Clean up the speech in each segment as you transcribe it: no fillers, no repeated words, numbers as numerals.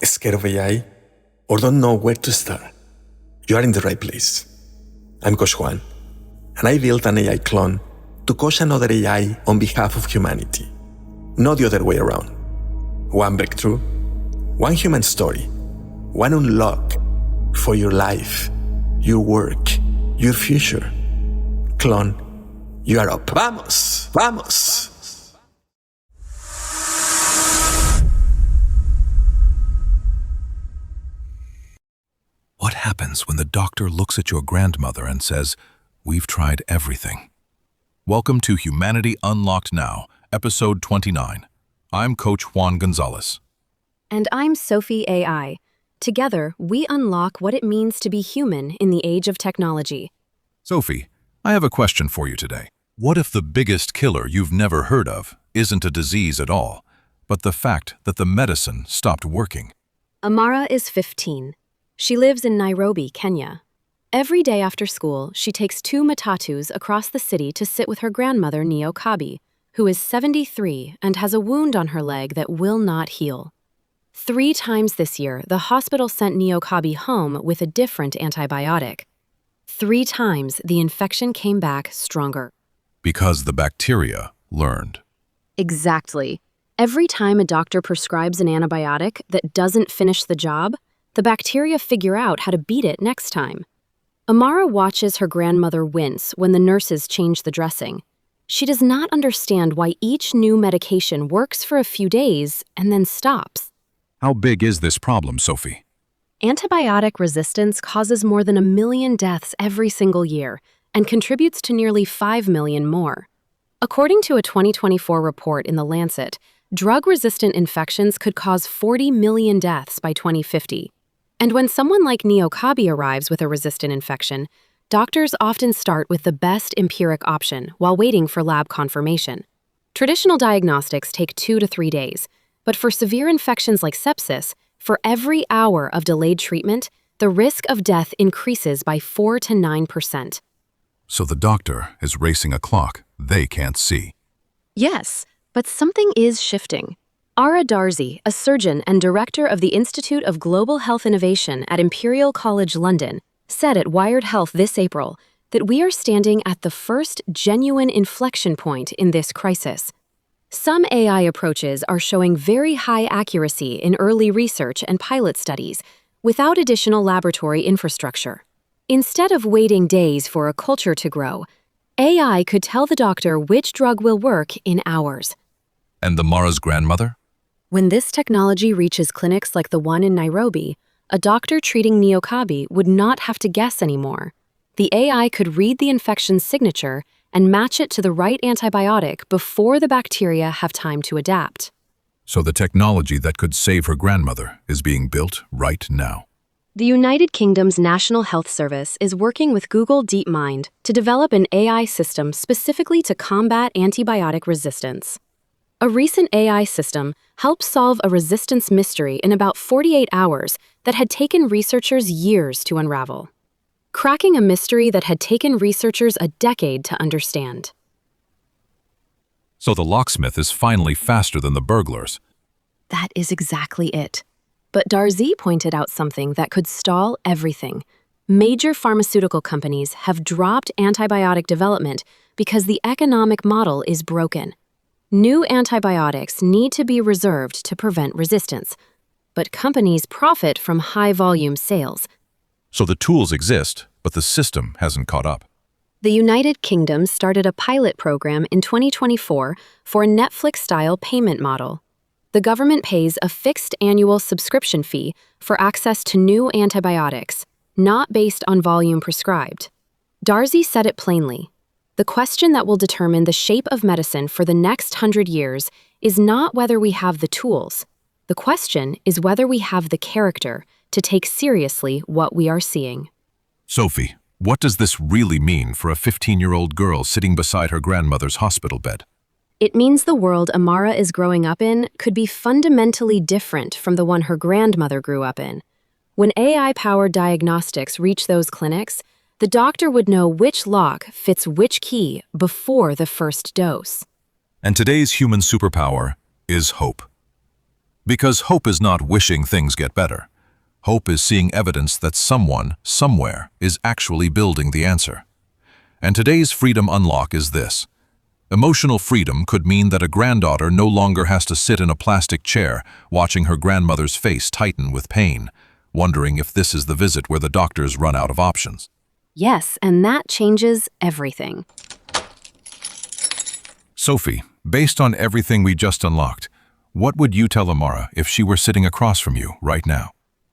Scared of AI, or don't know where to start? You are in the right place. I'm Coach Juan, and I built an AI clone to coach another AI on behalf of humanity, not the other way around. One breakthrough, one human story, one unlock for your life, your work, your future. Clone, you are up. Vamos, vamos. What happens when the doctor looks at your grandmother and says, "We've tried everything"? Welcome to Humanity Unlocked Now, Episode 29. I'm Coach Juan Gonzalez. And I'm Sophie AI. Together, we unlock what it means to be human in the age of technology. Sophie, I have a question for you today. What if the biggest killer you've never heard of isn't a disease at all, but the fact that the medicine stopped working? Amara is 15. She lives in Nairobi, Kenya. Every day after school, she takes 2 matatus across the city to sit with her grandmother, Niokabi, who is 73 and has a wound on her leg that will not heal. 3 times this year, the hospital sent Niokabi home with a different antibiotic. 3 times, the infection came back stronger. Because the bacteria learned. Exactly. Every time a doctor prescribes an antibiotic that doesn't finish the job, the bacteria figure out how to beat it next time. Amara watches her grandmother wince when the nurses change the dressing. She does not understand why each new medication works for a few days and then stops. How big is this problem, Sophie? Antibiotic resistance causes more than 1 million deaths every single year and contributes to nearly 5 million more. According to a 2024 report in The Lancet, drug-resistant infections could cause 40 million deaths by 2050. And when someone like Niokabi arrives with a resistant infection, doctors often start with the best empiric option while waiting for lab confirmation. Traditional diagnostics take 2 to 3 days, but for severe infections like sepsis, for every hour of delayed treatment, the risk of death increases by 4 to 9%. So the doctor is racing a clock they can't see. Yes, but something is shifting. Ara Darzi, a surgeon and director of the Institute of Global Health Innovation at Imperial College London, said at Wired Health this April that we are standing at the first genuine inflection point in this crisis. Some AI approaches are showing very high accuracy in early research and pilot studies without additional laboratory infrastructure. Instead of waiting days for a culture to grow, AI could tell the doctor which drug will work in hours. And the Mara's grandmother? When this technology reaches clinics like the one in Nairobi, a doctor treating Niokabi would not have to guess anymore. The AI could read the infection's signature and match it to the right antibiotic before the bacteria have time to adapt. So the technology that could save her grandmother is being built right now. The United Kingdom's National Health Service is working with Google DeepMind to develop an AI system specifically to combat antibiotic resistance. A recent AI system helped solve a resistance mystery in about 48 hours that had taken researchers years to unravel. Cracking a mystery that had taken researchers a decade to understand. So the locksmith is finally faster than the burglars. That is exactly it. But Darzi pointed out something that could stall everything. Major pharmaceutical companies have dropped antibiotic development because the economic model is broken. New antibiotics need to be reserved to prevent resistance, but companies profit from high-volume sales. So the tools exist, but the system hasn't caught up. The United Kingdom started a pilot program in 2024 for a Netflix-style payment model. The government pays a fixed annual subscription fee for access to new antibiotics, not based on volume prescribed. Darzi said it plainly. The question that will determine the shape of medicine for the next 100 years is not whether we have the tools. The question is whether we have the character to take seriously what we are seeing. Sophie, what does this really mean for a 15-year-old girl sitting beside her grandmother's hospital bed? It means the world Amara is growing up in could be fundamentally different from the one her grandmother grew up in. When AI-powered diagnostics reach those clinics, the doctor would know which lock fits which key before the first dose. And today's human superpower is hope. Because hope is not wishing things get better. Hope is seeing evidence that someone, somewhere, is actually building the answer. And today's freedom unlock is this. Emotional freedom could mean that a granddaughter no longer has to sit in a plastic chair watching her grandmother's face tighten with pain, wondering if this is the visit where the doctors run out of options. Yes, and that changes everything. Sophie, based on everything we just unlocked, what would you tell Amara if she were sitting across from you right now?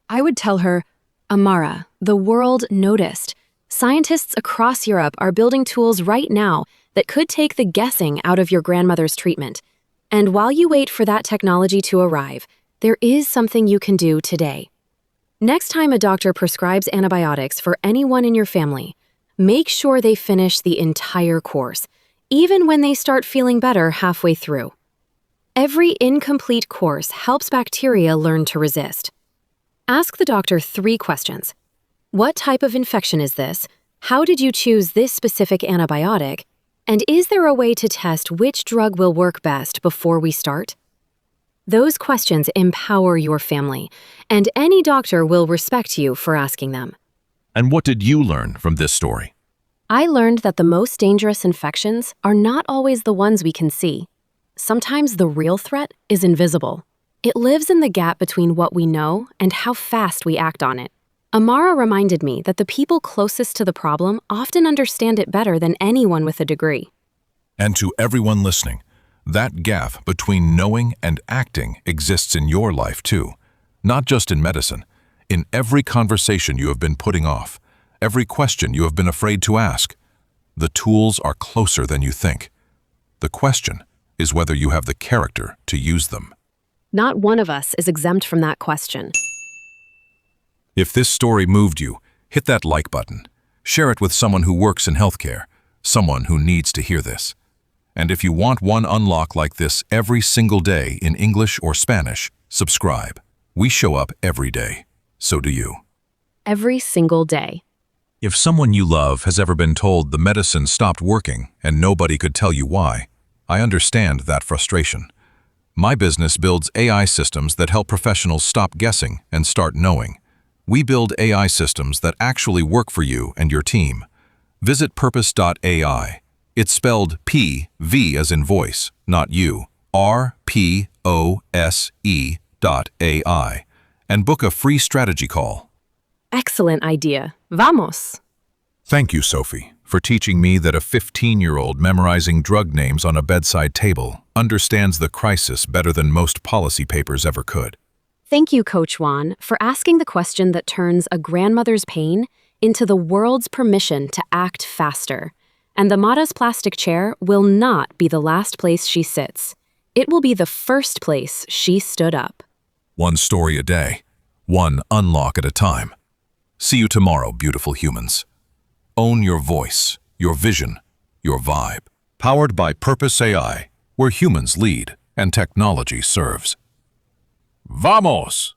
I would tell her, Amara, the world noticed. Scientists across Europe are building tools right now that could take the guessing out of your grandmother's treatment. And while you wait for that technology to arrive, there is something you can do today. Next time a doctor prescribes antibiotics for anyone in your family, make sure they finish the entire course, even when they start feeling better halfway through. Every incomplete course helps bacteria learn to resist. Ask the doctor 3 questions. What type of infection is this? How did you choose this specific antibiotic? And is there a way to test which drug will work best before we start? Those questions empower your family, and any doctor will respect you for asking them. And what did you learn from this story? I learned that the most dangerous infections are not always the ones we can see. Sometimes the real threat is invisible. It lives in the gap between what we know and how fast we act on it. Amara reminded me that the people closest to the problem often understand it better than anyone with a degree. And to everyone listening, that gap between knowing and acting exists in your life too. Not just in medicine, in every conversation you have been putting off, every question you have been afraid to ask. The tools are closer than you think. The question is whether you have the character to use them. Not one of us is exempt from that question. If this story moved you, hit that like button. Share it with someone who works in healthcare, someone who needs to hear this. And if you want one unlock like this every single day in English or Spanish, subscribe. We show up every day. So do you. Every single day. If someone you love has ever been told the medicine stopped working and nobody could tell you why, I understand that frustration. My business builds AI systems that help professionals stop guessing and start knowing. We build AI systems that actually work for you and your team. Visit purpose.ai. It's spelled P-V as in voice, not you, RPOSE.ai, and book a free strategy call. Excellent idea. Vamos! Thank you, Sophie, for teaching me that a 15-year-old memorizing drug names on a bedside table understands the crisis better than most policy papers ever could. Thank you, Coach Juan, for asking the question that turns a grandmother's pain into the world's permission to act faster. And the Mara's plastic chair will not be the last place she sits. It will be the first place she stood up. One story a day, one unlock at a time. See you tomorrow, beautiful humans. Own your voice, your vision, your vibe. Powered by Purpose AI, where humans lead and technology serves. Vamos!